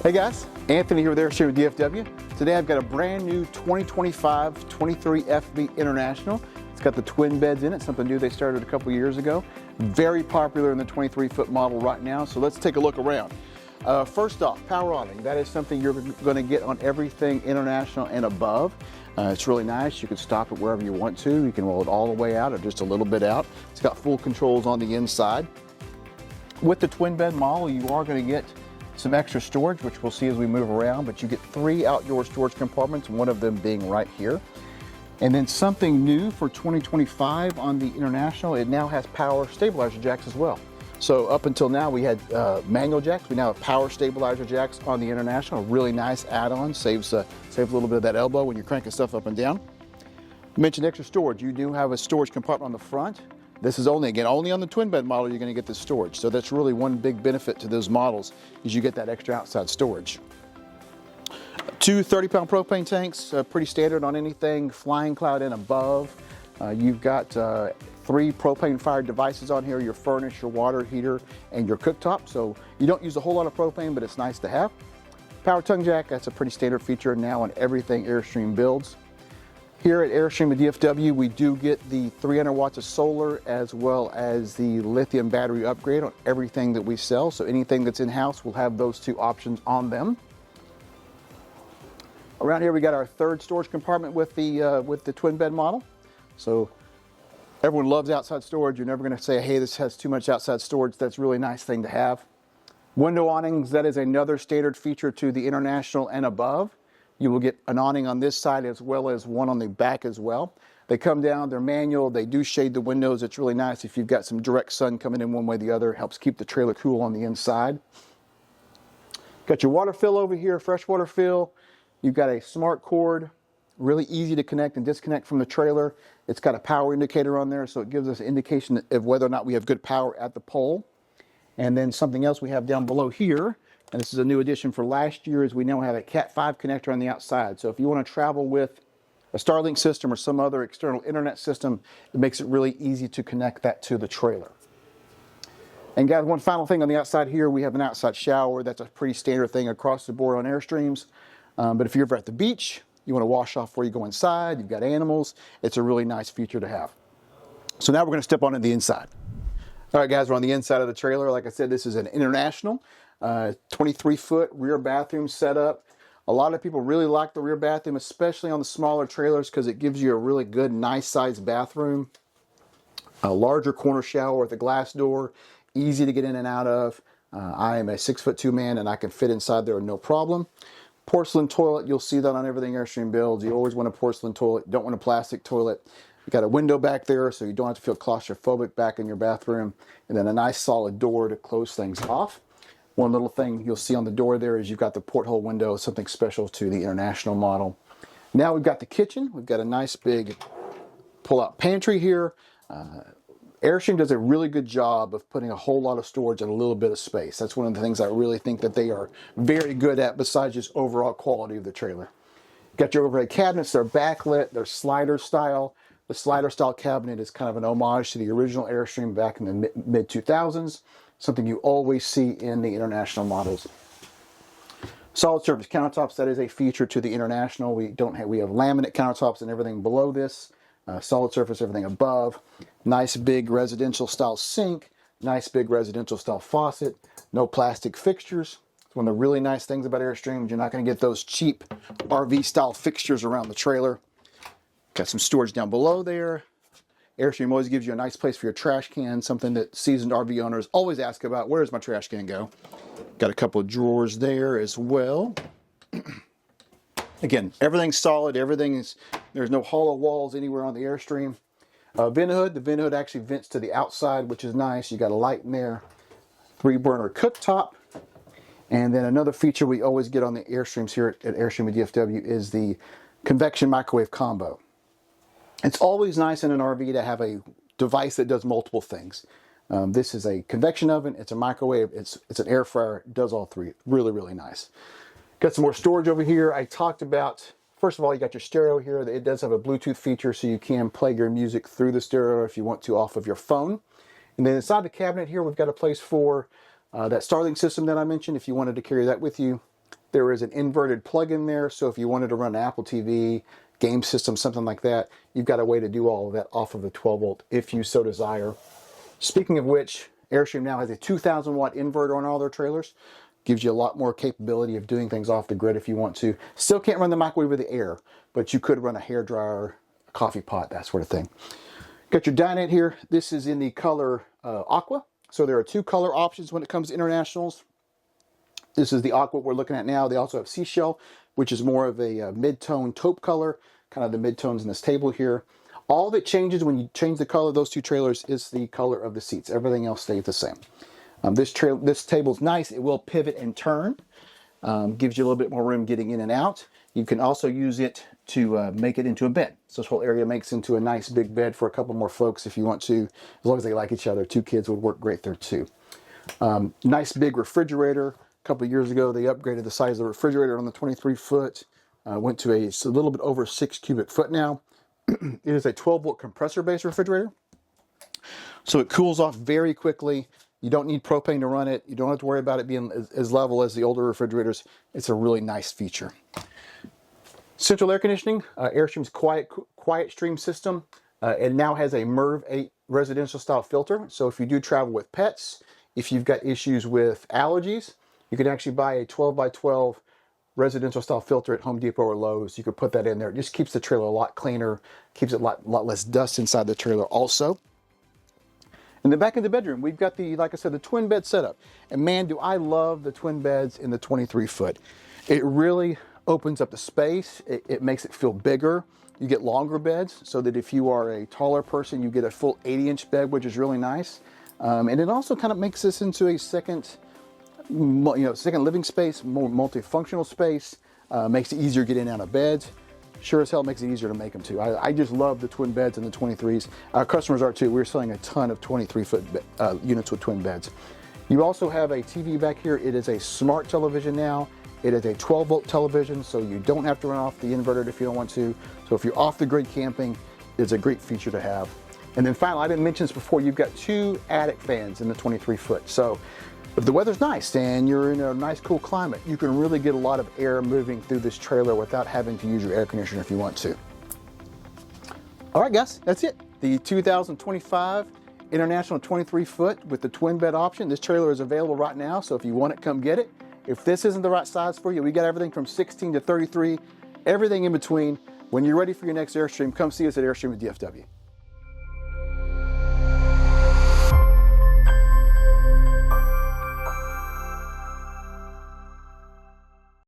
Hey guys, Anthony here with Airstream DFW. Today I've got a brand new 2025 23 FB International. It's got the twin beds in it, something new they started a couple years ago. Very popular in the 23-foot model right now, so let's take a look around. First off, power awning. That is something you're going to get on everything International and above. It's really nice. You can stop it wherever you want to. You can roll it all the way out or just a little bit out. It's got full controls on the inside. With the twin bed model, you are going to get some extra storage, which we'll see as we move around, but you get 3 outdoor storage compartments, one of them being right here. And then something new for 2025 on the International, it now has power stabilizer jacks as well. So up until now we had manual jacks, we now have power stabilizer jacks on the International. Really nice add-on, saves a little bit of that elbow when you're cranking stuff up and down. I mentioned extra storage. You do have a storage compartment on the front. This is only on the twin bed model you're going to get this storage. So that's really one big benefit to those models is you get that extra outside storage. 2 30-pound propane tanks, pretty standard on anything Flying Cloud and above. You've got 3 propane-fired devices on here, your furnace, your water heater, and your cooktop. So you don't use a whole lot of propane, but it's nice to have. Power tongue jack, that's a pretty standard feature now on everything Airstream builds. Here at Airstream at DFW, we do get the 300 watts of solar as well as the lithium battery upgrade on everything that we sell. So anything that's in-house will have those 2 options on them. Around here we got our 3rd storage compartment with the twin bed model. So everyone loves outside storage. You're never going to say, hey, this has too much outside storage. That's a really nice thing to have. Window awnings, that is another standard feature to the International and above. You will get an awning on this side as well as one on the back as well. They come down, they're manual, they do shade the windows. It's really nice if you've got some direct sun coming in one way or the other. It helps keep the trailer cool on the inside. Got your water fill over here, freshwater fill. You've got a smart cord, really easy to connect and disconnect from the trailer. It's got a power indicator on there, so it gives us an indication of whether or not we have good power at the pole. And then something else we have down below here, and this is a new addition for last year, is we now have a Cat 5 connector on the outside. So if you want to travel with a Starlink system or some other external internet system, it makes it really easy to connect that to the trailer. And guys, one final thing on the outside here, we have an outside shower. That's a pretty standard thing across the board on Airstreams. But if you're ever at the beach, you want to wash off before you go inside, you've got animals, it's a really nice feature to have. So now we're going to step on to the inside. All right, guys, we're on the inside of the trailer. Like I said, this is an International. 23-foot rear bathroom setup. A lot of people really like the rear bathroom, especially on the smaller trailers, because it gives you a really good, nice-sized bathroom. A larger corner shower with a glass door, easy to get in and out of. I am a 6'2" man, and I can fit inside there no problem. Porcelain toilet, you'll see that on everything Airstream builds. You always want a porcelain toilet, don't want a plastic toilet. You got a window back there, so you don't have to feel claustrophobic back in your bathroom. And then a nice solid door to close things off. One little thing you'll see on the door there is you've got the porthole window, something special to the International model. Now we've got the kitchen. We've got a nice big pull-out pantry here. Airstream does a really good job of putting a whole lot of storage in a little bit of space. That's one of the things I really think that they are very good at besides just overall quality of the trailer. Got your overhead cabinets. They're backlit. They're slider style. The slider style cabinet is kind of an homage to the original Airstream back in the mid-2000s. Something you always see in the International models. Solid surface countertops, that is a feature to the International. We have laminate countertops and everything below this. Solid surface, everything above. Nice big residential style sink. Nice big residential style faucet. No plastic fixtures. It's one of the really nice things about Airstream. You're not going to get those cheap RV style fixtures around the trailer. Got some storage down below there. Airstream always gives you a nice place for your trash can, something that seasoned RV owners always ask about. Where does my trash can go? Got a couple of drawers there as well. Again, everything's solid. There's no hollow walls anywhere on the Airstream. Vent hood. The vent hood actually vents to the outside, which is nice. You got a light in there. 3-burner cooktop. And then another feature we always get on the Airstreams here at Airstream at DFW is the convection microwave combo. It's always nice in an RV to have a device that does multiple things. This is a convection oven, it's a microwave, it's an air fryer, it does all 3. Really, really nice. Got some more storage over here. I talked about, first of all, you got your stereo here. It does have a Bluetooth feature, so you can play your music through the stereo if you want to off of your phone. And then inside the cabinet here, we've got a place for that Starlink system that I mentioned, if you wanted to carry that with you. There is an inverted plug in there, so if you wanted to run an Apple TV, game system, something like that, you've got a way to do all of that off of the 12 volt if you so desire. Speaking of which, Airstream now has a 2,000 watt inverter on all their trailers. Gives you a lot more capability of doing things off the grid if you want to. Still can't run the microwave with the air, but you could run a hairdryer, a coffee pot, that sort of thing. Got your dinette here. This is in the color aqua. So there are two color options when it comes to internationals. This is the aqua we're looking at now. They also have seashell, which is more of a mid-tone taupe color, kind of the mid-tones in this table here. All that changes when you change the color of those two trailers is the color of the seats. Everything else stays the same. This table's nice. It will pivot and turn. Gives you a little bit more room getting in and out. You can also use it to make it into a bed. So this whole area makes into a nice big bed for a couple more folks if you want to, as long as they like each other. 2 kids would work great there too. Nice big refrigerator. A couple of years ago, they upgraded the size of the refrigerator on the 23 foot. Went to a little bit over 6 cubic foot now. It is a 12 volt compressor based refrigerator. So it cools off very quickly. You don't need propane to run it. You don't have to worry about it being as level as the older refrigerators. It's a really nice feature. Central air conditioning, Airstream's quiet stream system. It now has a MERV 8 residential style filter. So if you do travel with pets, if you've got issues with allergies, you can actually buy a 12 by 12 residential style filter at Home Depot or Lowe's. You could put that in there. It just keeps the trailer a lot cleaner, keeps it a lot less dust inside the trailer also. And then back in the bedroom, we've got the, like I said, the twin bed setup. And man, do I love the twin beds in the 23 foot. It really opens up the space. It makes it feel bigger. You get longer beds so that if you are a taller person, you get a full 80-inch bed, which is really nice. And it also kind of makes this into a second living space, more multifunctional space. Makes it easier to get in and out of beds. Sure as hell makes it easier to make them too. I just love the twin beds and the 23s. Our customers are too. We're selling a ton of 23-foot units with twin beds. You also have a TV back here. It is a smart television now. It is a 12 volt television, so you don't have to run off the inverter if you don't want to. So if you're off the grid camping, it's a great feature to have. And then finally, I didn't mention this before, you've got 2 attic fans in the 23 foot. So if the weather's nice and you're in a nice cool climate, you can really get a lot of air moving through this trailer without having to use your air conditioner if you want to. All right, guys, that's it. The 2025 International 23 foot with the twin bed option. This trailer is available right now, so if you want it, come get it. If this isn't the right size for you, we got everything from 16 to 33, everything in between. When you're ready for your next Airstream, come see us at Airstream at DFW.